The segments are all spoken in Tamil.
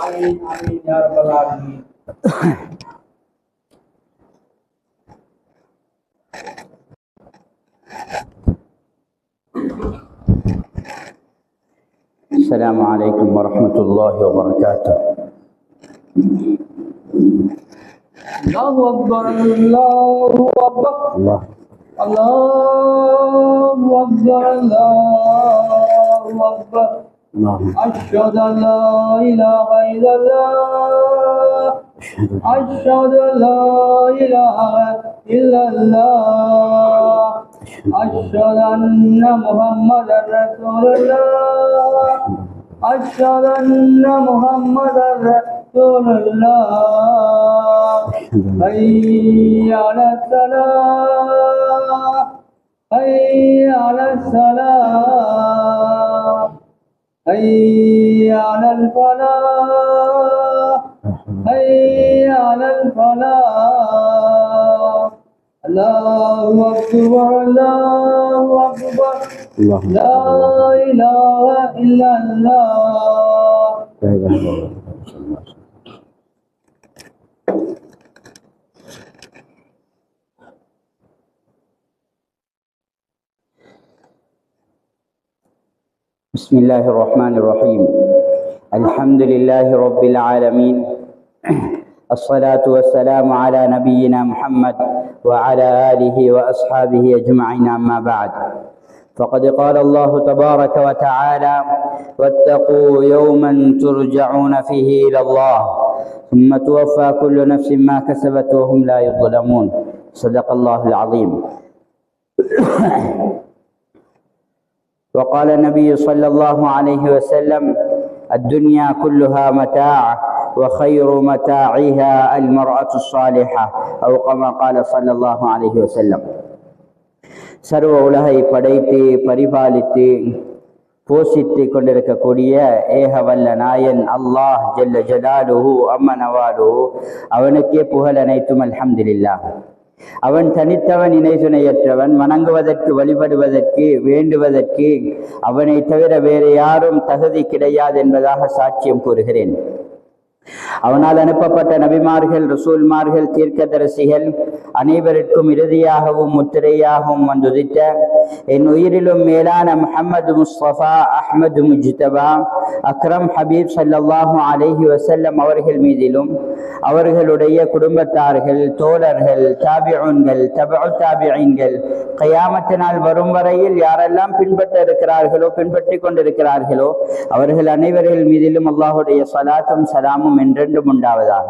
آمين آمين يا رب العالمين. السلام عليكم ورحمة الله وبركاته. الله أكبر الله أكبر الله الله أكبر الله أكبر. الله أشهد أن لا إله إلا الله أشهد أن لا إله إلا الله أشهد أن محمدا رسول الله أشهد أن محمدا رسول الله. حي على الصلاة حي على الصلاة حي على الفلاح حي على الفلاح. الله أكبر الله أكبر الله لا إله إلا الله. لا إله إلا الله. بسم الله الرحمن الرحيم. الحمد لله رب العالمين، الصلاة والسلام على نبينا محمد وعلى آله وأصحابه أجمعين، أما بعد، فقد قال الله تبارك وتعالى: واتقوا يوما ترجعون فيه إلى الله ثم توفى كل نفس ما كسبت وهم لا يظلمون. صدق الله العظيم. وقال النبي صلى الله عليه وسلم: الدنيا كلها متاع وخير متاعها المرأة الصالحة، أو كما قال صلى الله عليه وسلم. சர்வ உலகை படைத்து பரிபாலித்து போஷித்து கொண்டிருக்கக்கூடிய ஏக வல்ல நாயன் அல்லாஹ் ஜல்ல ஜலாலுஹு அம்ம நவாலுஹு, அவனுக்கே புகழ் அனைத்தும். அல்ஹம்துலில்லாஹ். அவன் தனித்தவன், இணை துணையற்றவன். வணங்குவதற்கு, வழிபடுவதற்கு, வேண்டுவதற்கு அவனை தவிர வேறு யாரும் தகுதி கிடையாது என்பதாக சாட்சியம் கூறுகிறேன். அவனால் அனுப்பப்பட்ட நபிமார்கள், ரசூல்மார்கள், தீர்க்கதரிசிகள் அனைவருக்கும் இறுதியாகவும் முத்திரையாகவும் வந்துதித்த என் உயிரிலும் மேலான முஹம்மது முஸ்தபா அஹ்மது முஜ்தபா அக்ரம் ஹபீப் ஸல்லல்லாஹு அலைஹி வஸல்லம் அவர்கள் மீதிலும் அவர்களுடைய குடும்பத்தார்கள், தோழர்கள், தாபிஊன்கள், தபஉ தாபிஈன்கள் கியாமத் நாள் வரும் வரையில் யாரெல்லாம் பின்பற்ற இருக்கிறார்களோ, பின்பற்றிக் கொண்டிருக்கிறார்களோ அவர்கள் அனைவர்கள் மீதிலும் அல்லாஹுடைய ஸலாத்தும் சலாமும் என்றென்றும் உண்டாவதாக.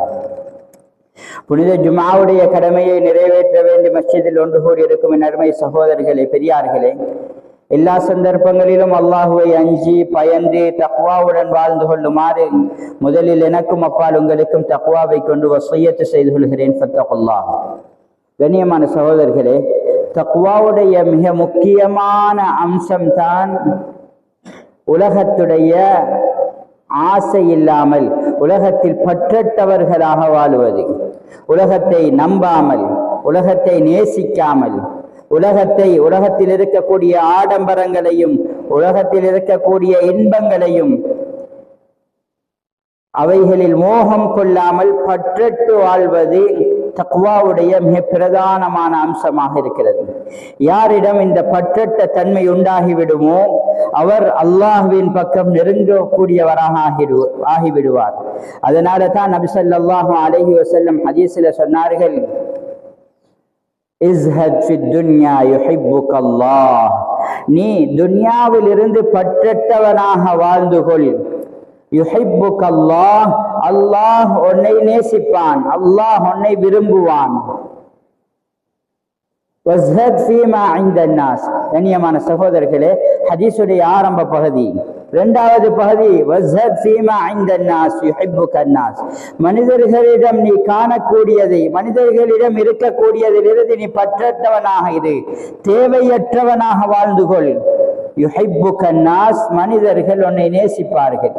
புனித ஜும்ஆவுடைய கடமையை நிறைவேற்ற வேண்டி மஸ்ஜிதில் ஒன்று கூடியிருக்கும் என் அருமை சகோதரர்களே, பெரியார்களே, எல்லா சந்தர்ப்பங்களிலும் அல்லாஹுவை அஞ்சி பயந்து தக்வாவுடன் வாழ்ந்து கொள்ளுமாறு முதலில் எனக்கும் அப்பால் உங்களுக்கும் தக்வாவை கொண்டு வஸியத்து செய்து கொள்கிறேன். ஃபத்தகுல்லாஹ். கண்ணியமான சகோதரர்களே, தக்வாவுடைய மிக முக்கியமான அம்சம்தான் உலகத்துடைய ஆசை இல்லாமல் உலகத்தில் பற்றற்றவர்களாக வாழுவது. உலகத்தை நம்பாமல், உலகத்தை நேசிக்காமல், உலகத்தில் இருக்கக்கூடிய ஆடம்பரங்களையும் உலகத்தில் இருக்கக்கூடிய இன்பங்களையும் அவைகளில் மோகம் கொள்ளாமல் பற்றற்று வாழ்வது தக்வாவுடைய மிக பிரதானமான அம்சமாக இருக்கிறது. யாரிடம் இந்த பற்றற்ற தன்மை உண்டாகிவிடுமோ அவர் அல்லாஹ்வின் பக்கம் நெருங்கக்கூடியவராக ஆகிவிடுவார். அதனால தான் நபி ஸல்லல்லாஹு அலைஹி வஸல்லம் ஹதீஸில் சொன்னார்கள்: இஸ்ஹத் ஃபித் துன்யா யுஹிப்புக்கல்லாஹ். நீ துன்யாவில் இருந்து பற்றற்றவனாக வாழ்ந்து கொள். யுஹிப்புக்கல்லாஹ், அல்லாஹ் உன்னை நேசிப்பான், அல்லாஹ் உன்னை விரும்புவான். வஸ்ஹத் ஃபீமா இன்தன்னாஸ். கண்ணியமான சகோதரர்களே, ஹதீஸுடைய ஆரம்ப பகுதி. இரண்டாவது பகுதி வஸ்ஹத் ஃபீமா இன்தன்னாஸ் யுஹிப்புக்கன்னாஸ். மனிதர்களிடம் நீ காணக்கூடியதை, மனிதர்களிடம் இருக்கக்கூடியதிலிருந்து நீ பற்றற்றவனாக இரு, தேவையற்றவனாக வாழ்ந்து கொள். யுஹிப்புக்கன்னாஸ், மனிதர்கள் உன்னை நேசிப்பார்கள்.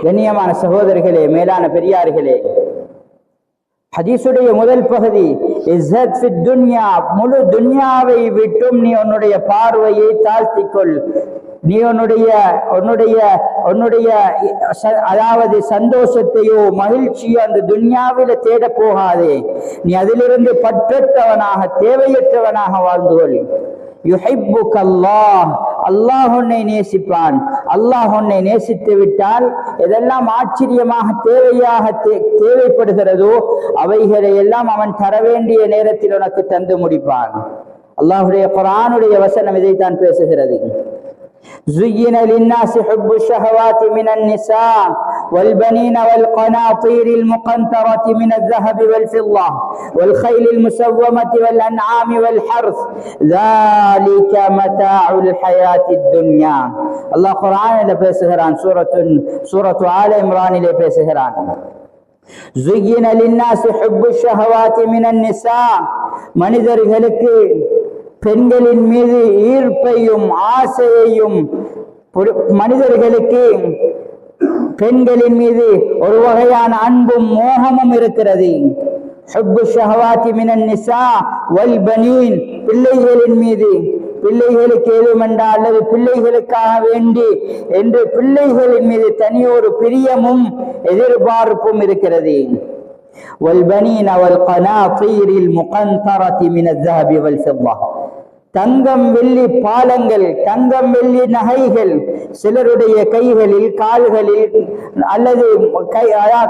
கண்ணியமான சகோதரர்களே, மேலான பெரியார்களே, ஹதீஸுடைய முதல் பகுதி இஸ்ஸத் ஃபித் துன்யா, முழு துன்யாவை விட்டும் நீ உன்னுடைய பார்வையை தாழ்த்திக்கொள். நீ உன்னுடைய அதாவது சந்தோஷத்தையோ மகிழ்ச்சியோ அந்த துன்யாவில தேட போகாதே. நீ அதிலிருந்து பற்றற்றவனாக தேவையற்றவனாக வாழ்ந்து கொள். யுஹிப்புக அல்லாஹ், அல்லாஹ் உன்னை நேசிப்பான். அல்லாஹ் உன்னை நேசித்து விட்டால் எதெல்லாம் ஆச்சரியமாக தேவைப்படுகிறதோ அவைகளை எல்லாம் அவன் தர வேண்டிய நேரத்தில் உனக்கு தந்து முடிப்பான். அல்லாஹுடைய குர்ஆனுடைய வசனம் இதைத்தான் பேசுகிறது. زين للناس حب الشهوات من النساء والبنين والقناطير المقنطرة من الذهب والفضة والخيل المسومة والأنعام والحرث ذلك متاع الحياة الدنيا. الله قرآن له பேசுகிறான். சூரத்து ஆல இம்ரானிலே பேசுகிறான். زين للناس حب الشهوات من النساء, மனிதர்களுக்கு பெண்களின் மீது ஈர்ப்பையும் ஆசையையும், மனிதர்களுக்கு பெண்களின் மீது ஒரு வகையான அன்பும் மோகமும் இருக்கிறது. ஹுப்பு ஷஹவாத்தி மினன் நிசா வல் பனீன், பிள்ளைகளின் மீது, பிள்ளைகளுக்கு ஏதுமென்றா அல்லது பிள்ளைகளுக்காக வேண்டி என்று பிள்ளைகளின் மீது தனியொரு பிரியமும் எதிர்பார்ப்பும் இருக்கிறது. والبنين والقناطير المقنطرة من الذهب والفضة, தங்கம் வெள்ளி பாலங்கள், தங்கம் வெள்ளி நகைகள், சிலருடைய கைகளில் கால்களில் அல்லது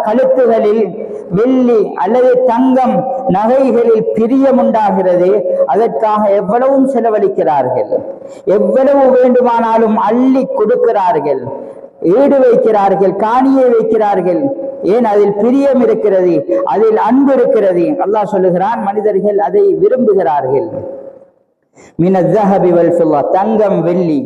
கழுத்துகளில் வெள்ளி அல்லது தங்கம் நகைகளில் பிரியம் உண்டாகிறது. அதற்காக எவ்வளவும் செலவழிக்கிறார்கள், எவ்வளவு வேண்டுமானாலும் அள்ளி கொடுக்கிறார்கள், ஈடு வைக்கிறார்கள், காணியை வைக்கிறார்கள். ஏன்? அதில் பிரியம் இருக்கிறது, அதில் அன்பு இருக்கிறது. அல்லாஹ் சொல்லுகிறான், மனிதர்கள் அதை விரும்புகிறார்கள். மின الذهب والفضة, தங்கம் வெள்ளி,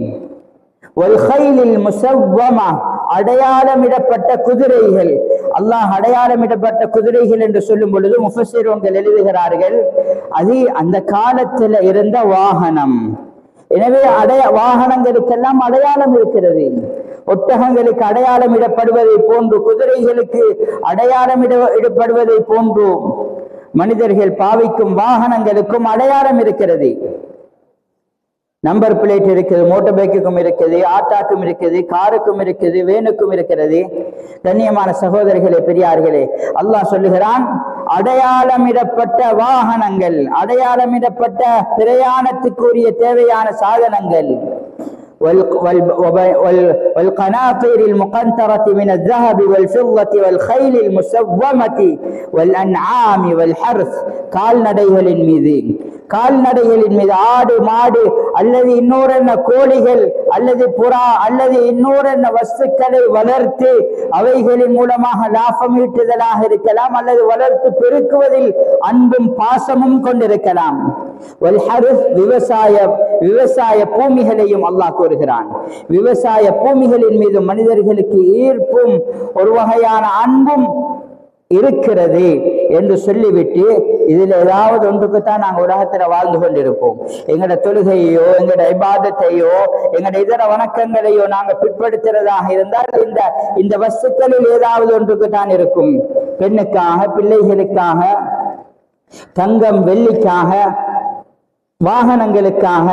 والخيل المسومة, அடையாளமிடப்பட்ட குதிரைகள். அல்லாஹ் அடையாளமிடப்பட்ட குதிரைகள் என்று சொல்லும் பொழுது முஃபஸ்ஸிரூன்கள் எழுதுகிறார்கள், அது அந்த காலத்தில் இருந்த வாகனம். எனவே வாகனங்களுக்கெல்லாம் அடையாளம் இருக்கிறது. ஒட்டகங்களுக்கு அடையாளம் இடப்படுவதை போன்று, குதிரைகளுக்கு அடையாளம் இடப்படுவதை போன்று மனிதர்கள் பாவிக்கும் வாகனங்களுக்கும் அடையாளம் இருக்கிறது. நம்பர் பிளேட் இருக்குது, மோட்டார் பைக்குக்கும் இருக்குது, ஆட்டாக்கும் இருக்குது, காருக்கும் இருக்குது, வேனுக்கும் இருக்கிறது. கண்ணியமான சகோதரிகளே, பெரியார்களே, அல்லாஹ் சொல்லுகிறான், அடையாளமிடப்பட்ட வாகனங்கள், அடையாளமிடப்பட்ட பிரயாணத்துக்குரிய தேவையான சாதனங்கள். والقناطير المقنطرة من الذهب والفضة والخيل المسومة والأنعام والحرث, கால்நடைகளின் மீது, கால்நடைகளின் மீது ஆடு மாடு அல்லது இன்னொரு கோழிகள் அல்லது புறா அல்லது இன்னொரு வஸ்துக்களை வளர்த்து அவைகளின் மூலமாக லாபம் ஈட்டுதலாக இருக்கலாம், அல்லது வளர்த்து பெருக்குவதில் அன்பும் பாசமும் கொண்டிருக்கலாம். விவசாய பூமிகளையும் அல்லாஹ் கூறுகிறான். விவசாய பூமிகளின் மீது மனிதர்களுக்கு ஈர்ப்பும் ஒரு வகையான அன்பும் இருக்கிறது என்று சொல்லிவிட்டு, இதுல ஏதாவது ஒன்றுக்குத்தான் நாங்கள் உலகத்துல வாழ்ந்து கொண்டிருப்போம். எங்களோட தொழுகையோ எங்களோட இபாதத்தையோ எங்களோட இதர வணக்கங்களையோ நாங்கள் பிற்படுத்துறதாக இருந்தால் இந்த வஸ்துக்களில் ஏதாவது ஒன்றுக்குத்தான் இருக்கும். பெண்ணுக்காக, பிள்ளைகளுக்காக, தங்கம் வெள்ளிக்காக, வாகனங்களுக்காக,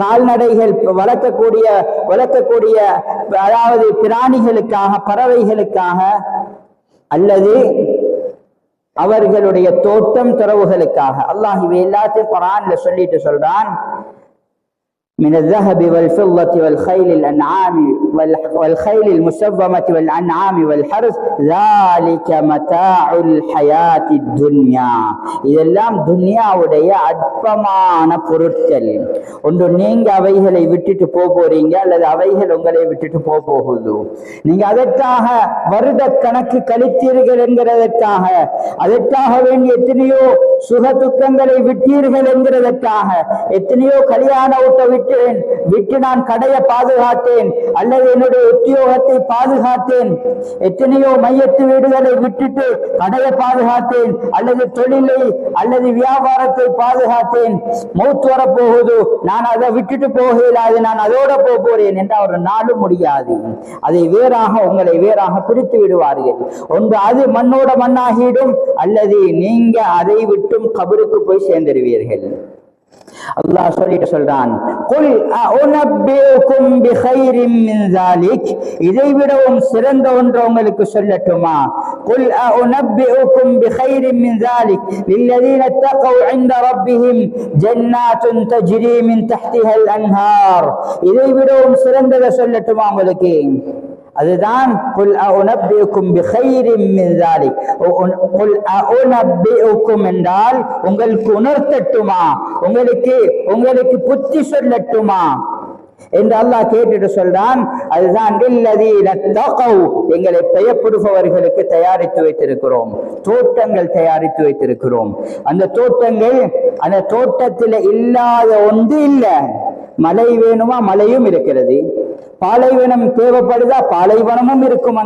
கால்நடைகள் வளர்க்கக்கூடிய அதாவது பிராணிகளுக்காக, பறவைகளுக்காக, அல்லது அவர்களுடைய தோட்டம் துறவுகளுக்காக. அல்லாஹ் இவை எல்லாத்தையும் குர்ஆன்ல சொல்லிட்டு சொல்றான், من الذهب والفضة والخيل الأنعام والخيل المسومة والأنعام والحرث ذلك متاع الحياة الدنيا. இதெல்லாம் துன்யாவுடைய அற்பமான பொருட்கள். ஒன்று நீங்க அவைகளை விட்டுட்டு போறீங்க, அல்லது அவைகள் உங்களை விட்டுட்டு போகுது. நீங்க அதற்காக வருட கணக்கு கழித்தீர்கள் என்கிறதற்காக, அதற்காக வேண்டி எத்தனையோ சுக துக்கங்களை விட்டீர்கள் என்கிறதற்காக, எத்தனையோ கல்யாண ஊட்ட விட்டு நான் கடையை பாதுகாத்தேன், அல்லது என்னுடைய உத்தியோகத்தை பாதுகாத்தேன், எத்தனையோ மையத்து வீடுகளை விட்டுட்டு கடையை பாதுகாத்தேன், அல்லது தொழிலை அல்லது வியாபாரத்தை பாதுகாத்தேன். மௌத் வரப்போகுது, நான் அதை விட்டுட்டு போக இயலாது, நான் அதோட போறேன் என்ற ஒரு நாளும் முடியாது. அதை உங்களை வேறாக பிரித்து விடுவார்கள். ஒன்று அது மண்ணோட மண்ணாகிடும், அல்லது நீங்க அதை விட்டும் கபருக்கு போய் சேர்ந்துடுவீர்கள். அல்லாஹ் சொல்லிட்டு சொல்றான், குல் அஉனப்பியுக்கும் பிகைரின் மின் ஸாலிக், இதைவிடவும் சிறந்த ஒன்று உங்களுக்கு சொல்லட்டுமா? குல் அஉனப்பியுக்கும் பிகைரின் மின் ஸாலிக் லில்லதீன தகவ் இன்த ரப்பிஹிம் ஜன்னாத்துன் தஜ்ரி மின் தஹ்திஹல் அன்ஹார், இதைவிடவும் சிறந்ததை சொல்லட்டுமா உங்களுக்கு? அதுதான் குல் அஉனப்பியுக்கும் பிகைரின் மின் ஸாலிக். குல் அஉனப்பியுக்கும் என்றால் உங்களுக்கு உணர்த்தட்டுமா, உங்களுக்கு புத்தி சொல்லட்டுமா என்று அல்லாஹ் கேட்டுட்டு சொல்றான். அதுதான் லில்லதீன தகவ், எங்களை பயப்படுபவர்களுக்கு தயாரித்து வைத்திருக்கிறோம், தோட்டங்கள் தயாரித்து வைத்திருக்கிறோம். அந்த தோட்டங்கள், அந்த தோட்டத்தில் இல்லாத ஒன்று இல்லை. மழை வேணுமா, மழையும் இருக்கிறது. பாலைவனம் தேவைப்படுதா, பாலைவனமும் இருக்கும்.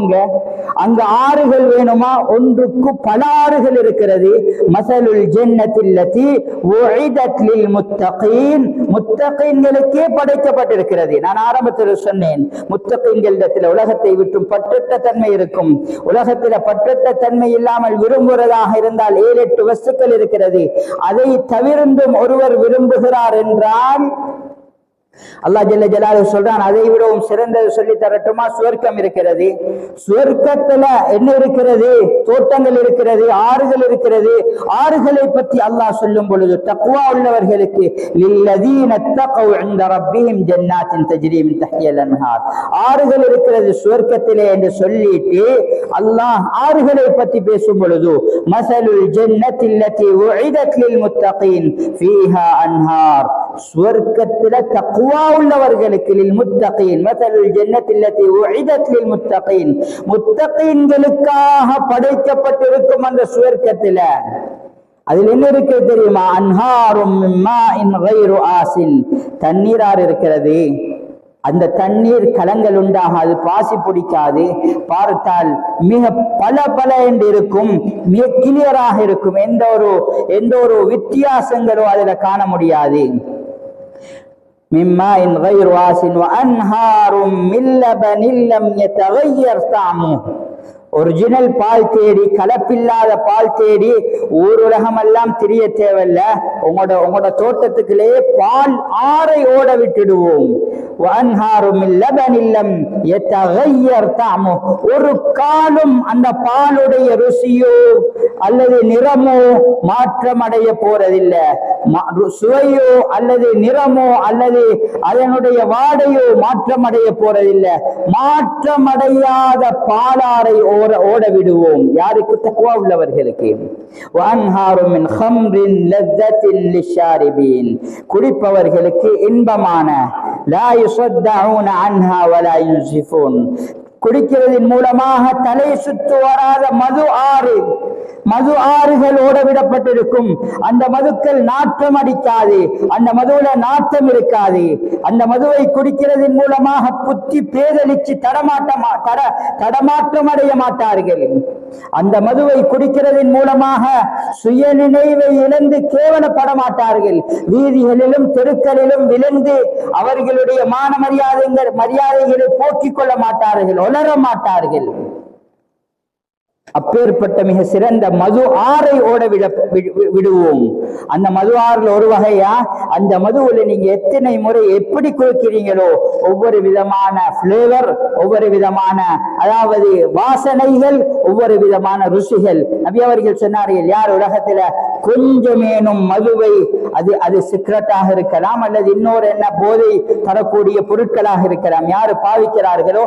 அங்க ஆறுகள் வேணுமா, ஒன்றுக்கு பல ஆறுகள் இருக்கிறது. மஸலுல் ஜன்னத்தில்லதி உஇதத் லில் முத்தகீன், முத்தகீன்களுக்கே படைக்கப்பட்டிருக்கிறது. நான் ஆரம்பத்தில் சொன்னேன், முத்தகீன்களிடத்தில் உலகத்தை விட்டும் பற்றற்ற தன்மை இருக்கும். உலகத்தில் பற்றற்ற தன்மை இல்லாமல் விரும்புவதாக இருந்தால் 7-8 வஸ்துக்கள் இருக்கிறது. அதை தவிர்த்தும் ஒருவர் விரும்புகிறார் என்றால் அல்லாஹ் ஜல்ல ஜலாலுஹு சொல்றான், அதை விடவும் சிறந்தது சொல்லி தரட்டுமா? சுவர்க்கம் இருக்கிறது. சுவர்க்கத்துல என்ன இருக்கிறது? தோட்டங்கள் இருக்கிறது, ஆறுகள் இருக்கிறது. ஆறுகளை பற்றி அல்லாஹ் சொல்லும் பொழுது தக்வா உள்ளவர்களுக்கு லில்லதீன தகவ் இன்த ரப்பிஹிம் ஜன்னாத்தின் தஜ்ரி மின் தஹ்திஹல் அன்ஹார், ஆறுகள் இருக்கிறது சுவர்க்கத்திலே என்று சொல்லிட்டு அல்லாஹ் ஆறுகளை பற்றி பேசும் பொழுது மஸலுல் ஜன்னத்தில்லதி உஇதத் லில் முத்தகீன் ஃபீஹா அன்ஹார், சுவர்க்கத்தில தக்வா உள்ளவர்களுக்கு லில் முத்தகீன் மஸலுல் ஜன்னத்தில்லதி உஇதத் லில் முத்தகீன், முத்தகீன்களுக்காக படைக்கப்பட்டிருக்கும் அந்த சுவர்க்கத்தில அதில் என்ன இருக்கு தெரியுமா? அன்ஹாரும் மின் மாஇன் கைரு ஆசின், தண்ணீரார் இருக்கிறது. அந்த தண்ணீர் கலங்கள் உண்டாகாது, பாசி பிடிக்காது, பார்த்தால் மிக பல பல என்று இருக்கும், மிக கிளியராக இருக்கும். எந்த ஒரு வித்தியாசங்களோ அதில் காண முடியாது. மிம்மா இன் கைரு ஆசின் வ அன்ஹாரும் மின் லபனின் லம் யதகய்யர் தஅமுஹு, ஒரிஜினல் பால் தேடி, கலப்பில்லாத பால் தேடி ஊர் உலகமெல்லாம் திரிய தேவையில்ல. உங்களோட தோட்டத்துக்குள்ளே பால் ஆறை ஓட விட்டுடுவோம். ஒரு காலம் அந்த பாலுடைய ருசியோ அல்லது நிறமோ மாற்றம் அடைய போறதில்லை. சுவையோ அல்லது நிறமோ அல்லது அதனுடைய வாடையோ மாற்றம் அடைய போறதில்லை. மாற்றமடையாத பாலாரை ஓட விடுவோம். யாருக்கு? தக்வா உள்ளவர்களுக்கு. குடிப்பவர்களுக்கு இன்பமான, லா யுஸத்தஊன அன்ஹா வலா யுன்ஸிஃபூன், குடிக்கிறதின் மூலமாக தலை சுத்து வராத மது ஆறுகள் ஓடவிடப்பட்டிருக்கும். அந்த மதுக்கள் நாற்றம் அடிக்காது, அந்த மதுவுல நாற்றம் இருக்காது. அந்த மதுவை குடிக்கிறதின் மூலமாக புத்தி பேதலிச்சு தடமாற்றம் அடைய மாட்டார்கள். அந்த மதுவை குடிக்கிறதின் மூலமாக சுய நினைவை இழந்து கேவலப்பட மாட்டார்கள். வீதிகளிலும் தெருக்களிலும் விழுந்து அவர்களுடைய மான மரியாதைகளை போக்கிக் கொள்ள மாட்டார்கள், உணர மாட்டார்கள். அப்பேற்பட்ட மிக சிறந்த மது ஆறை ஓட விடுவோம். அந்த மது ஆறுல ஒரு வகையா, அந்த மதுவுல நீங்க எத்தனை முறை எப்படி குடிக்கிறீங்களோ ஒவ்வொரு விதமான பிளேவர், ஒவ்வொரு விதமான அதாவது வாசனைகள், ஒவ்வொரு விதமான ருசிகள். நபி அவர்கள் சொன்னார்கள், யார் உலகத்துல கொஞ்சமேனும் மதுவை, அது சிக்ரெட்டாக இருக்கலாம் அல்லது இன்னொரு என்ன போதை தரக்கூடிய பொருட்களாக இருக்கலாம், யாரு பாவிக்கிறார்களோ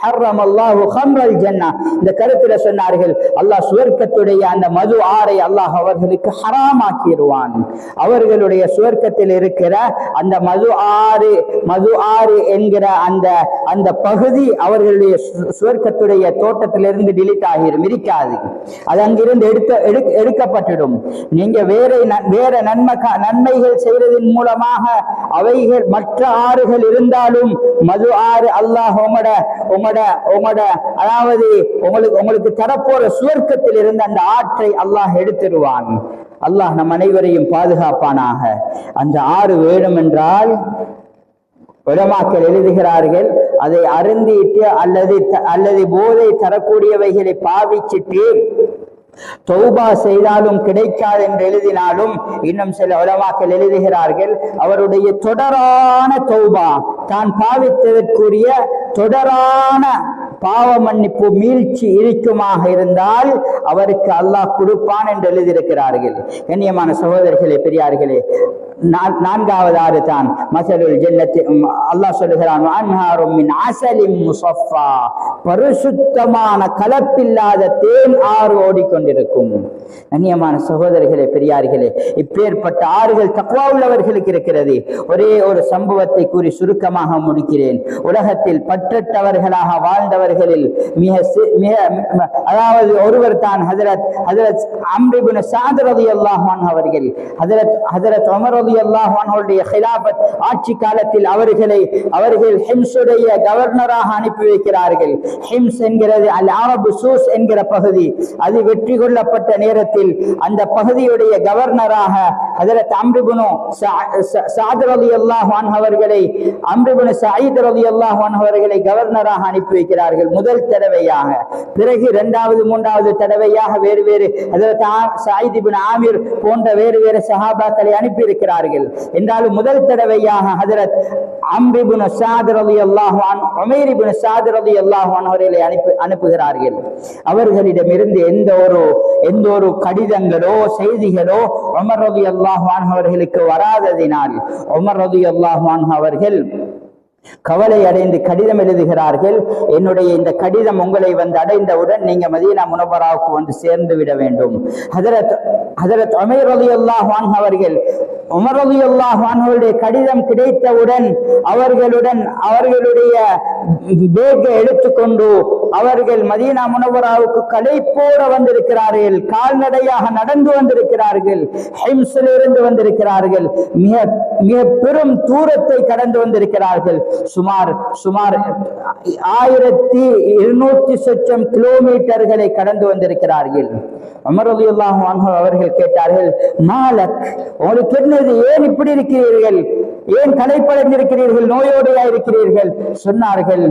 ஹர்ரமல்லாஹு ஹம்ரல் ஜன்னா, இந்த கருத்துல சொன்னார்கள், அல்லாஹ் சுவர்க்கத்துடைய அந்த மது ஆறை அல்லாஹ் அவர்களுக்கு ஹராமாக்கிடுவான். அவர்களுடைய சுவர்க்கத்தில் இருக்கிற அந்த மது ஆறு என்கிற அந்த பகுதி அவர்களுடைய சுவர்க்கத்துடைய தோட்டத்திலிருந்து டிலீட் ஆகிரும், இருக்காது. அது அங்கிருந்து எடுக்கப்பட்டுடும். நீங்க வேற நன்மைகள் செய்வதன் மூலமாக அவைகள் மற்ற ஆறுகள் இருந்தாலும் மது ஆறு அல்லாஹ் உங்களோட அதாவது உங்களுக்கு தரப்போற சுவர்க்கத்தில் இருந்து அந்த ஆற்றை அல்லாஹ் எடுத்துடுவான். அல்லாஹ் நம் அனைவரையும் பாதுகாப்பானாக. அந்த ஆறு வேணும் என்றால் உலமாக்கள் எழுதுகிறார்கள், அதை அருந்திட்டு அல்லது போதை தரக்கூடியவைகளை பாவிச்சிட்டு தௌபா செய்தாலும் கிடைக்காது என்று எழுதினாலும் இன்னும் சில உலமாக்கள் எழுதுகிறார்கள், அவருடைய தொடரான தௌபா, தான் பாவித்ததற்குரிய தொடரான பாவ மன்னிப்பு மீழ்ச்சி இருக்குமாக இருந்தால் அவருக்கு அல்லாஹ் கொடுப்பான் என்று எழுதியிருக்கிறார்கள். கண்ணியமான சகோதரர்களே, பெரியார்களே, நான்காவது ஆறு தான் மஸலுல் ஜன்னத்தி. அல்லாஹ் சொல்லுகிறான், அன்ஹாரும் மின் அஸலின் முஸஃபா, பரிசுத்தமான கலப்பில்லாத தேன் ஆறு ஓடிக்கொண்டிருக்கும். கண்ணியமான சகோதரர்களே, பெரியார்களே, இப்பேற்பட்ட ஆறுகள் தக்வா உள்ளவர்களுக்கு இருக்கிறது. ஒரே ஒரு சம்பவத்தை கூறி சுருக்கமாக முடிக்கிறேன். உலகத்தில் பற்றற்றவர்களாக வாழ்ந்தவர்களில் அதாவது ஒருவர் தான் ஹஜரத் அம்ர் இப்னு ஸஅத் ரலியல்லாஹு அன்ஹு அவர்கள். ஹஜரத் உமர் ரலியல்லாஹு அன்ஹுடைய খিলাফத் ஆட்சி காலத்தில் அவர்கள் ஹிம்ஸுடைய கவர்னராக அனுப்பி வைக்கிறார்கள். ஹிம்ஸ் என்கிறது அல் அரபு சூஸ் என்கிற பகுதி. அது வெற்றி கொள்ளப்பட்ட நேரத்தில் அந்த பகுதியுடைய கவர்னராக ஹஜரத் அம்ர் இப்னு ஸஅத் ரலியல்லாஹு அன்ஹு அவர்களை அம்ர் இப்னு ஸஈத் ரலியல்லாஹு அன்ஹு அவர்களை கவர்னராக அனுப்பி வைக்கிறார்கள் முதல் தடவையாக. பிறகு இரண்டாவது மூன்றாவது தடவையாக வேறு வேறு ஹஜரத் ஸஈத் இப்னு ஆமிர் போன்ற வேறு வேறு சஹாபாக்களை அனுப்பி இருக்கிறார்கள். என்றாலும் முதல் தடவையாக ஹஜரத் அம்ர் இப்னு ஸஅத் ரலியல்லாஹு அன்ஹு உமைர் இப்னு ஸஅத் ரலியல்லாஹு அன்ஹு அவர்களை அனுப்புகிறார்கள். அவர்களிடமிருந்து எந்த ஒரு கடிதங்களோ செய்திகளோ உமர் ரலியல்லாஹு அன்ஹு அவர்களுக்கு வராததினால் உமர் ரலியல்லாஹு அன்ஹு அவர்கள் கவலை அடைந்து கடிதம் எழுதுகிறார்கள். என்னுடைய இந்த கடிதம் உங்களை வந்து அடைந்தவுடன் நீங்க மதீனா முனவ்வராவுக்கு வந்து சேர்ந்து விட வேண்டும். ஹஜரத் உமைர் ரலியல்லாஹு அன்ஹு அவர்கள் உமர் ரலியல்லாஹு அன்ஹுடைய கடிதம் கிடைத்தவுடன் அவர்களுடைய பேக்கை எடுத்துக்கொண்டு அவர்கள் மதீனா முனவ்வராவுக்கு களைப்போட வந்திருக்கிறார்கள். கால்நடையாக நடந்து வந்திருக்கிறார்கள். ஹிம்ஸில் இருந்து வந்திருக்கிறார்கள். மிக பெரும் தூரத்தை கடந்து வந்திருக்கிறார்கள். சுமார் 1200 சொச்சம் கிலோமீட்டர்களை கடந்து வந்திருக்கிறார்கள். உமர் ரலியல்லாஹு அன்ஹு அவர்கள் கேட்டார்கள், மாலக், உங்களுக்கு என்னது, ஏன் இப்படி இருக்கிறீர்கள், ஏன் களைப்படைந்திருக்கிறீர்கள், நோயோடையா இருக்கிறீர்கள்? சொன்னார்கள்,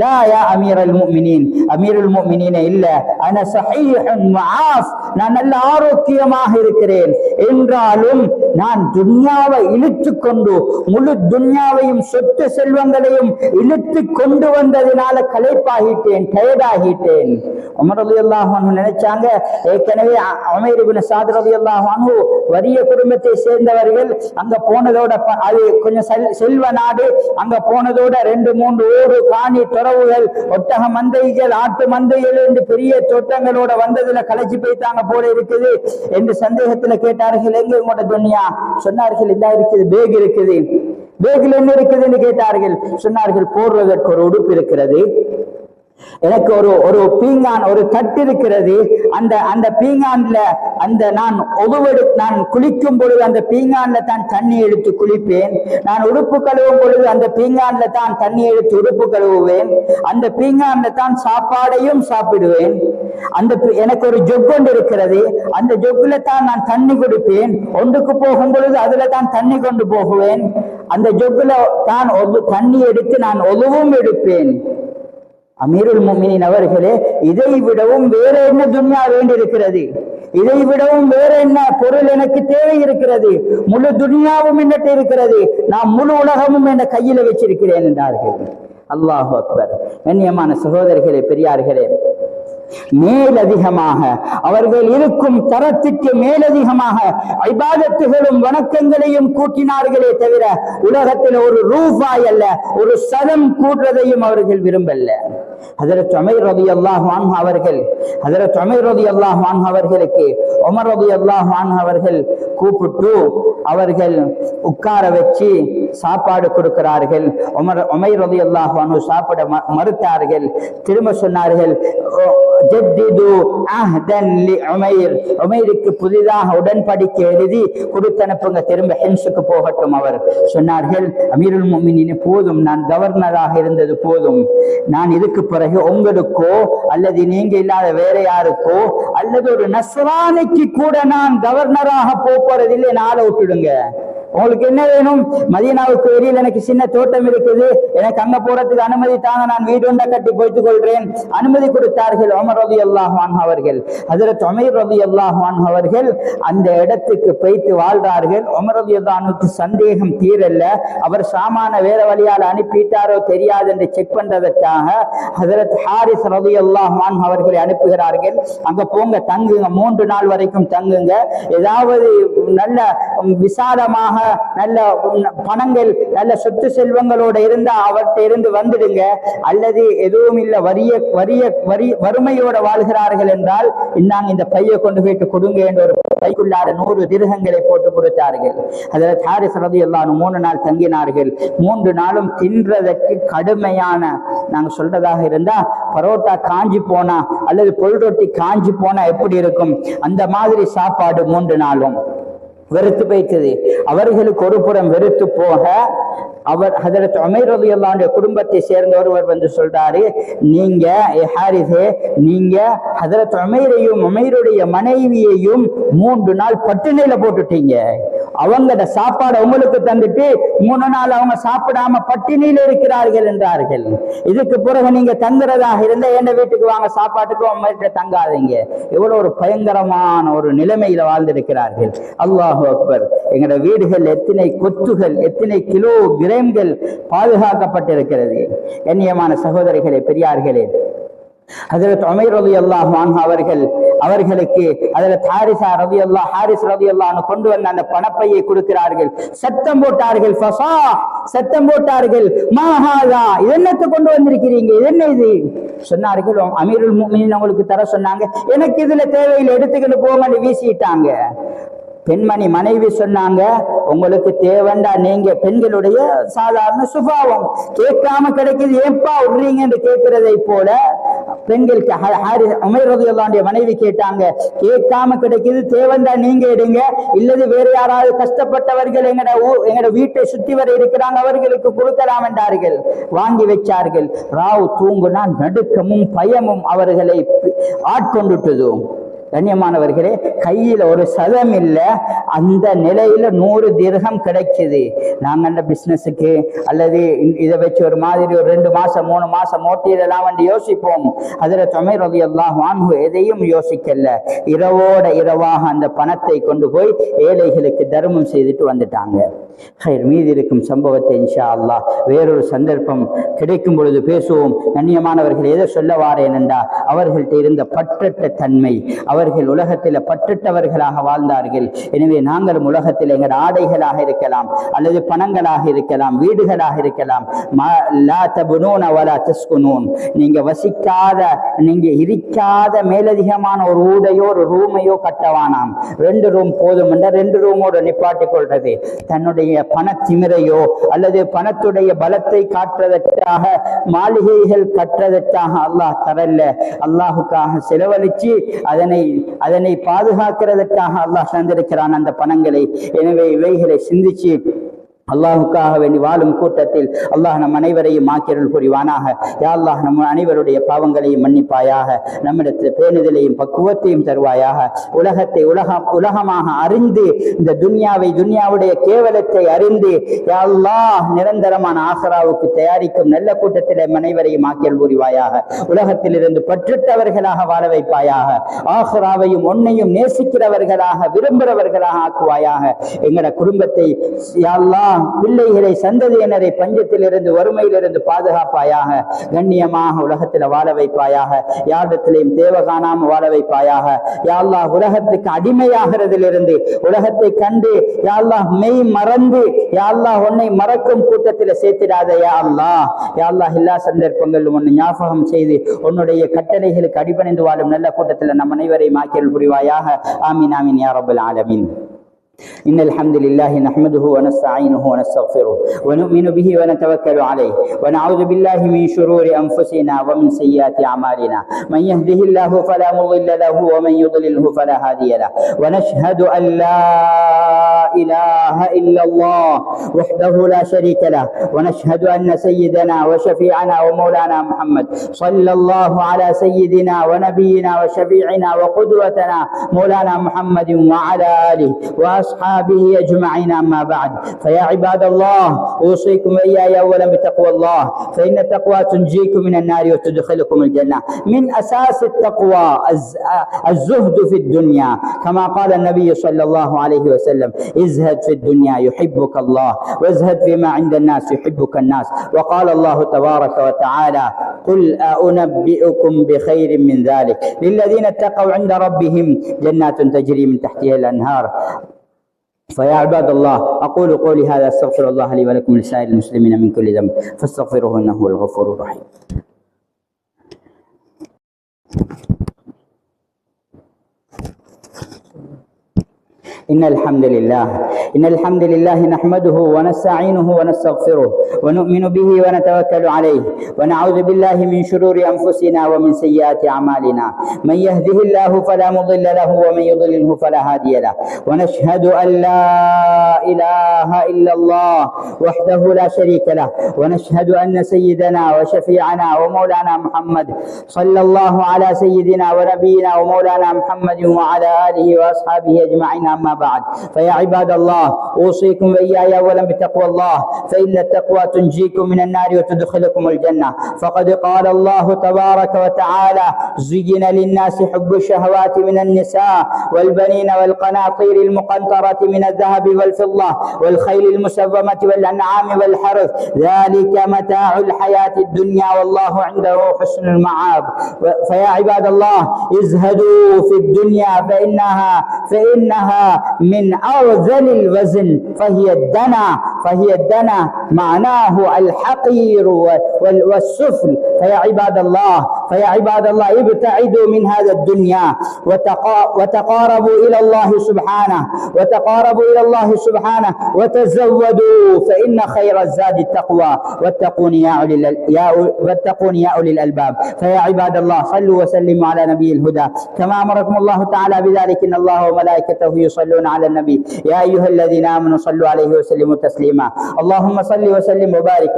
லா யா அமீரல் முஃமினீன், அமீருல் முஃமினீன் இல்ல, அன ஸஹீஹுன் முஆஃப், நான் நல்ல ஆரோக்கியமாக இருக்கிறேன். என்றாலும் நான் துன்யாவை இழுத்து கொண்டு முழு துன்யாவையும் சொத்து செல்வங்களையும் இழுத்து கொண்டு வந்ததினால களைப்பாகிட்டேன், டயர்டாகிட்டேன். உமர் ரலியல்லாஹு அன்ஹு நினைச்சாங்க, ஏற்கனவே உமைர் இப்னு ஸஅத் ரலியல்லாஹு அன்ஹு வறிய குடும்பத்தை சேர்ந்தவர்கள், அங்க போனதோட அது கொஞ்சம் செல்வ நாடு, அங்க போனதோட 2-3 ஊரு காணி துறவுகள் ஒட்டக மந்தைகள் ஆட்டு மந்தைகள் என்று பெரிய தோட்டங்களோட வந்ததுல கலைச்சு போய்த்தாங்க போல இருக்குது என்று சந்தேகத்துல கேட்டார்கள், எங்க உங்களோட துன்யா? சொன்னார்கள், இதா இருக்குது, பேக் இருக்குது. பேக்கில் என்ன இருக்குதுன்னு கேட்டார்கள். சொன்னார்கள், போடுவதற்கு ஒரு உடுப்பு இருக்கிறது, எனக்கு ஒரு பீங்கான், ஒரு தட்டு இருக்கிறது. அந்த பீங்கான்ல நான் குளிக்கும் பொழுது அந்த பீங்கான்ல தான் தண்ணி எடுத்து குளிப்பேன். நான் உடுப்பு கழுவும் பொழுது அந்த பீங்கான்ல தான் தண்ணி எடுத்து உடுப்பு கழுவுவேன். அந்த பீங்கான்ல தான் சாப்பாடையும் சாப்பிடுவேன். எனக்கு ஒரு ஜொக் ஒன்று இருக்கிறது, அந்த ஜொக்குல தான் நான் தண்ணி குடிப்பேன். ஒன்றுக்கு போகும் பொழுது அதுல தான் தண்ணி கொண்டு போகுவேன். அந்த ஜொக்குல தான் தண்ணி எடுத்து நான் ஒதுவும் எடுப்பேன். அமீருல் முஃமினீன் அவர்களே, இதை விடவும் வேற என்ன துன்யா வேண்டியிருக்கிறது? இதை விடவும் வேற என்ன பொருள் எனக்கு தேவை இருக்கிறது? முழு துன்யாவும் என்னட்டு இருக்கிறது, நான் முழு உலகமும் என் கையில வச்சிருக்கிறேன் என்றார்கள். அல்லாஹு அக்பர். கண்ணியமான சகோதரர்களே, பெரியார்களே, மேலதிகமாக அவர்கள் இருக்கும் தரத்துக்கு மேலதிகமாக இபாதத்துகளும் வணக்கங்களையும் கூட்டினார்களே தவிர உலகத்தில் ஒரு ரூபாய் அல்ல, ஒரு சதம் கூட்டுறதையும் அவர்கள் விரும்பல. ஹஜரத் உமைர் ரலியல்லாஹு அன்ஹு அவர்களுக்கு உமர் ரலியல்லாஹு அன்ஹு அவர்கள் கூப்பிட்டு அவர்கள் உட்கார வச்சு சாப்பாடு கொடுக்கிறார்கள். உமைர் ரலியல்லாஹு அன்ஹு சாப்பிட மறுத்தார்கள். திரும்ப சொன்னார்கள், ஜத்திது அஹ்தன் லி உமைர், உமைருக்கு புதிதாக உடன்படிக்கை எழுதி கொடுத்து அனுப்புங்க, திரும்ப ஹிம்ஸுக்கு போகட்டும். அவர் சொன்னார்கள், அமீருல் முஃமினீன், போதும், நான் கவர்னராக இருந்தது போதும். நான் இதுக்கு பிறகு உங்களுக்கோ அல்லது நீங்க இல்லாத வேற யாருக்கோ அல்லது ஒரு நஸ்ரானிக்கு கூட நான் கவர்னராக போறதில்லை, நாளை விட்டுடுங்க. உங்களுக்கு என்ன வேணும்? மதீனாவுக்கு வெளியில் எனக்கு சின்ன தோட்டம் இருக்குது, எனக்கு அங்க போறதுக்கு அனுமதி தாங்க, நான் வீடு ஒன்றை கட்டி போய்த்துக் கொள்றேன். அனுமதி கொடுத்தார்கள் உமர் ரலியல்லாஹு அன்ஹு அவர்கள். ஹஜ்ரத் உமைர் ரலியல்லாஹு அன்ஹு அவர்கள் அந்த இடத்துக்கு போய்த்து வாழ்றார்கள். உமர் ரலியல்லாஹு அன்ஹுக்கு சந்தேகம் தீரல்ல, அவர் சாமான வேற வழியால் அனுப்பிட்டாரோ தெரியாது என்று செக் பண்றதற்காக ஹஜ்ரத் ஹாரிஸ் ரலியல்லாஹு அன்ஹு அவர்களை அனுப்புகிறார்கள். அங்க போங்க, தங்குங்க, 3 நாள் வரைக்கும் தங்குங்க. ஏதாவது நல்ல விசாலமாக நல்ல பணங்கள் நல்ல சொத்து செல்வங்களோட இருந்தா அவர்கிட்ட இருந்து வந்துடுங்க, அல்லது எதுவும் இல்ல வறுமையோட வாழ்கிறார்கள் என்றால் இன்னாங்க இந்த பையை கொண்டு போயிட்டு கொடுங்க என்று ஒரு பைக்குள்ளார 100 திர்ஹங்களை போட்டு கொடுத்தார்கள். ஹஜ்ரத் ஹாரிஸ் ரலியல்லாஹு அன்ஹு 3 நாள் தங்கினார்கள். 3 நாளும் தின்றதற்கு கடுமையான, நாங்க சொல்றதாக இருந்தா பரோட்டா காஞ்சி போனா அல்லது பொல் ரொட்டி காஞ்சி போனா எப்படி இருக்கும் அந்த மாதிரி சாப்பாடு 3 நாளும் வெறுத்து போய்த்தது. அவர்களுக்கு ஒரு புறம் வெறுத்து போக அவர் ஹஜ்ரத் உமைர் ரலியல்லாஹு அன்ஹு குடும்பத்தை சேர்ந்த ஒருவர் வந்து சொல்றாரு, நீங்க ஹாரிஸே, நீங்க ஹஜ்ரத் உமைரையும் உமைருடைய மனைவியையும் 3 நாள் பட்டினியில போட்டுட்டீங்க. அவங்களோட சாப்பாடு உங்களுக்கு தந்துட்டு 3 நாள் அவங்க சாப்பிடாம பட்டினியில இருக்கிறார்கள் என்றார்கள். இதுக்கு பிறகு நீங்க தங்குறதாக இருந்தா என் வீட்டுக்கு வாங்க, சாப்பாட்டுக்கு உமைர்கிட்ட தங்காதீங்க. எவ்வளவு ஒரு பயங்கரமான ஒரு நிலைமையில வாழ்ந்திருக்கிறார்கள். அல்லாஹு அக்பர். எங்களோட வீடுகள் எத்தனை கொத்துகள், எத்தனை கிலோ கிராம்கள் பாதுகாக்கப்பட்டிருக்கிறது. கண்ணியமான சகோதரிகளே, பெரியார்களே, ஹஜ்ரத் உமைர் ரலியல்லாஹு அன்ஹு அவர்களுக்கு ஹஜ்ரத் ஹாரிஸ் ரலியல்லாஹு அன்ஹு கொண்டு வந்த அந்த பணப்பையை கொடுக்கிறார்கள். சத்தம் போட்டார்கள், சத்தம் போட்டார்கள், மா ஹாதா, என்னத்தை கொண்டு வந்திருக்கிறீங்க, இது என்ன இது? சொன்னார்கள், அமீருல் முஃமினீன் உங்களுக்கு தர சொன்னாங்க, எனக்கு இதுல தேவையில் எடுத்துக்கிட்டு போங்கன்னு வீசிட்டாங்க. பெண்மணி மனைவி சொன்னாங்க, உங்களுக்கு தேவண்டா, நீங்க பெண்களுடைய சாதாரண சுபாவம், கேட்காம கிடைக்குது ஏன்பா விடுறீங்க என்று கேட்கிறதை போல பெண்களுக்கு உமைர் ரலியல்லாஹு அன்ஹு மனைவி கேட்டாங்க, கேட்காம கிடைக்குது, தேவண்டா நீங்க எடுங்க, இல்லது வேற யாராவது கஷ்டப்பட்டவர்கள் எங்கட வீட்டை சுத்தி வர இருக்கிறாங்க, அவர்களுக்கு கொடுக்கலாம் என்றார்கள். வாங்கி வச்சார்கள். ராவ் தூங்குனா நடுக்கமும் பயமும் அவர்களை ஆட்கொண்டுட்டது. கண்ணியமானவர்களே, கையில ஒரு சதம் இல்ல, அந்த நிலையில 100 திர்ஹம் கிடைக்குது. நாங்க அந்த பிசினஸுக்கு அல்லது இதை வச்சு ஒரு மாதிரி ஒரு 2 மாசம் 3 மாசம் ஓட்டிடலாம் என்று யோசிப்போம். ஹஜ்ரத் உமைர் ரலியல்லாஹு அன்ஹு எதையும் யோசிக்கல, இரவோட இரவாக அந்த பணத்தை கொண்டு போய் ஏழைகளுக்கு தர்மம் செய்துட்டு வந்துட்டாங்க. மீதி இருக்கும் சம்பவத்தை இன்ஷா அல்லாஹ் வேறொரு சந்தர்ப்பம் கிடைக்கும் பொழுது பேசுவோம். கண்ணியமானவர்கள், எதை சொல்ல வாரேன் என்றா, அவர்கள்ட்ட இருந்த பற்றற்ற தன்மை, அவர்கள் உலகத்தில் பற்றற்றவர்களாக வாழ்ந்தார்கள். எனவே நாங்களும் உலகத்தில் எங்கள் ஆடைகளாக இருக்கலாம், அல்லது பணங்களாக இருக்கலாம், வீடுகளாக இருக்கலாம், நீங்க வசிக்காத, நீங்க இருக்காத மேலதிகமான ஒரு ஊடையோ ஒரு ரூமையோ கட்டவானாம். 2 ரூம் போதும் என்ற 2 ரூமோடு நிப்பாட்டிக் கொள்றது. தன்னுடைய பணத்திமிரையோ அல்லது பணத்துடைய பலத்தை காட்டுறதற்காக மாளிகைகள் கட்டுறதற்காக அல்லாஹ் தரல்ல, அல்லாஹுக்காக செலவழிச்சு அதனை பாதுகாக்கிறதற்காக அல்லாஹ் தந்திருக்கிறான் அந்த பணங்களை. எனவே இவைகளை சிந்திச்சு அல்லாஹுக்காக வேண்டி வாழும் கூட்டத்தில் அல்லாஹ் நம் அனைவரையும் ஆக்கியருள் புரிவானாக. யா அல்லாஹ் நம் அனைவருடைய பாவங்களையும் மன்னிப்பாயாக, நம்மிடத்தில் பேணுதலையும் பக்குவத்தையும் தருவாயாக. உலகத்தை உலகமாக அறிந்து, இந்த துன்யாவுடைய கேவலத்தை அறிந்து, யா அல்லாஹ் நிரந்தரமான ஆஹிராவுக்கு தயாரிக்கும் நல்ல கூட்டத்தில் அனைவரையும் ஆக்கியருள் புரிவாயாக. உலகத்தில் இருந்து பற்றுட்டவர்களாக வாழ வைப்பாயாக. ஆஹிராவையும் உன்னையும் நேசிக்கிறவர்களாக விரும்புகிறவர்களாக ஆக்குவாயாக. எங்களோட குடும்பத்தை யா அல்லாஹ் பிள்ளைகளை சந்ததியினரை பஞ்சத்திலிருந்து வறுமையிலிருந்து பாதுகாப்பாயாக. கண்ணியமாக உலகத்தில் வாழ வைப்பாயாக. யாரிடத்திலையும் தேவை காணாம வாழ வைப்பாயாக. யா அல்லாஹ் உலகத்துக்கு அடிமையாகிறதிலிருந்து, உலகத்தை கண்டு யா அல்லாஹ் மெய் மறந்து யா அல்லாஹ் உன்னை மறக்கும் கூட்டத்தில் சேர்த்திடாத யா அல்லாஹ். யா அல்லாஹ் எல்லா சந்தர்ப்பங்களிலும் உன்னை ஞாபகம் செய்து உன்னுடைய கட்டளைகளுக்கு அடிபணிந்து வாழும் நல்ல கூட்டத்தில் நம் அனைவரையும் ஆக்கியருள் புரிவாயாக. ஆமீன் ஆமீன் யா ரப்பல் ஆலமீன். إن الحمد لله نحمده ونستعينه ونستغفره ونؤمن به ونتوكل عليه ونعوذ بالله من شرور أنفسنا ومن سيئات أعمالنا. من يهده الله فلا مضل له ومن يضلله فلا هادي له. ونشهد أن لا إله إلا الله وحده لا شريك له. ونشهد أن سيدنا وشفيعنا ومولانا محمد صلى الله على سيدنا ونبينا وشفيعنا وقدوتنا مولانا محمد وعلى آله وأصحابه أجمعين. أما بعد، فيا عباد الله، أوصيكم وإياي أولا بتقوى الله، فإن التقوى تنجيكم من النار وتدخلكم الجنة. من أساس التقوى الزهد في الدنيا، كما قال النبي صلى الله عليه وسلم: ازهد في الدنيا يحبك الله، وازهد فيما عند الناس يحبك الناس. وقال الله تبارك وتعالى: قل أنبئكم بخير من ذلك للذين اتقوا عند ربهم جنات تجري من تحتها الأنهار. فيا عباد الله، أقول قولي هذا، أستغفر الله لي ولكم ولسائر المسلمين من كل ذنب، فاستغفروه إنه هو الغفور الرحيم. إن الحمد لله نحمده ونستعينه ونستغفره ونؤمن به ونتوكل عليه، ونعوذ بالله من شرور أنفسنا ومن سيئات أعمالنا. من يهده الله فلا مضل له، ومن يضلله فلا هادي له. ونشهد أن لا إله إلا الله وحده لا شريك له، ونشهد أن سيدنا وشفيعنا ومولانا محمد صلى الله على سيدنا ونبينا ومولانا محمد وعلى آله وأصحابه أجمعين. أما بعد، فيا عباد الله، أوصيكم وإياي أولا بتقوى الله، فإن التقوى تنجيكم من النار وتدخلكم الجنة. فقد قال الله تبارك وتعالى: زين للناس حب الشهوات من النساء والبنين والقناطير المقنطرة من الذهب والفضة والخيل المسومة والأنعام والحرث، ذلك متاع الحياة الدنيا والله عنده حسن المعاب. فيا عباد الله، ازهدوا في الدنيا فإنها من أرذل الوزن، فهي الدنى معناه الحقير والسفل. فيا عباد الله، ابتعدوا من هذا الدنيا وتقاربوا إلى الله سبحانه وتزودوا، فإن خير الزاد التقوى، واتقون يا أولي الألباب. فيا عباد الله، صلوا وسلموا على نبي الهدى كما أمركم الله تعالى بذلك: إن الله وملائكته يصلون على النبي يا أيها الذين آمنوا صلوا عليه وسلموا تسليما. اللهم صل وسلم وبارك